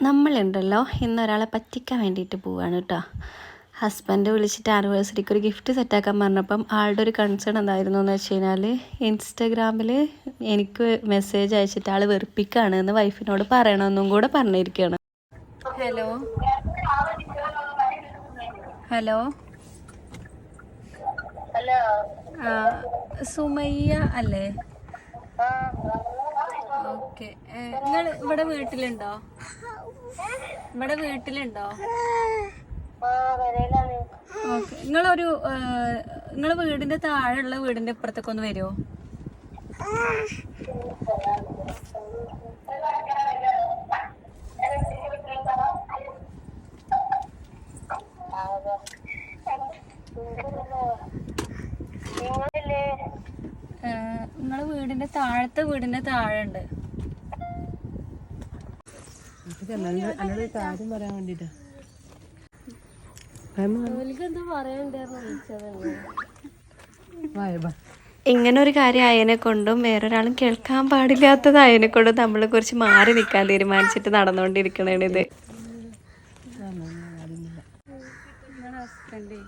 നമ്മളുണ്ടല്ലോ ഇന്നൊരാളെ പറ്റിക്കാൻ വേണ്ടിയിട്ട് പോവുകയാണ് കേട്ടോ. ഹസ്ബൻഡ് വിളിച്ചിട്ട് ആനിവേഴ്സറിക്ക് ഒരു ഗിഫ്റ്റ് സെറ്റാക്കാൻ പറഞ്ഞപ്പം ആളുടെ ഒരു കൺസേൺ എന്തായിരുന്നു എന്ന് വെച്ച് കഴിഞ്ഞാൽ ഇൻസ്റ്റഗ്രാമിൽ എനിക്ക് മെസ്സേജ് അയച്ചിട്ട് ആൾ വെറുപ്പിക്കുകയാണ് എന്ന് വൈഫിനോട് പറയണമെന്നും കൂടെ പറഞ്ഞിരിക്കുകയാണ്. ഹലോ ഹലോ സുമയ്യ അല്ലേ? ഓക്കെ, നിങ്ങൾ ഇവിടെ വീട്ടിലുണ്ടോ? ഇവിടെ വീട്ടിലുണ്ടോ? ഓക്കെ, നിങ്ങളെ വീടിന്റെ താഴെയുള്ള വീടിന്റെ ഇപ്പുറത്തേക്ക് ഒന്ന് വരുമോ? നിങ്ങളെ വീടിന്റെ താഴത്തെ വീടിന്റെ താഴെ ഉണ്ട്. കാര്യം പറയാൻ വേണ്ടിട്ടാ. ഇങ്ങനെ ഒരു കാര്യം ആയതിനെ കൊണ്ടും വേറൊരാളും കേൾക്കാൻ പാടില്ലാത്തതായതിനെ കൊണ്ടും നമ്മളെ കുറിച്ച് മാറി നിൽക്കാൻ തീരുമാനിച്ചിട്ട് നടന്നുകൊണ്ടിരിക്കണേണിത്. ഹസ്ബൻഡ്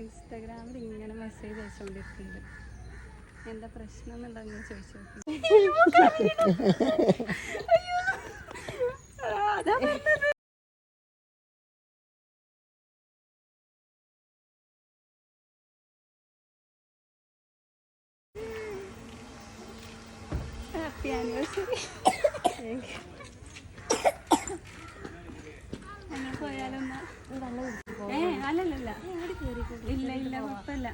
ഇൻസ്റ്റാഗ്രാമിൽ ഇങ്ങനെ മെസ്സേജ് അയച്ചുകൊണ്ടിരിക്കുന്നുണ്ട്. എന്താ പ്രശ്നം എന്നുണ്ടെന്ന് ചോദിച്ചു. Happy anniversary. അങ്ങനെ പോയാലൊന്നാ? അല്ലല്ല, ഇല്ല കുഴപ്പമില്ല.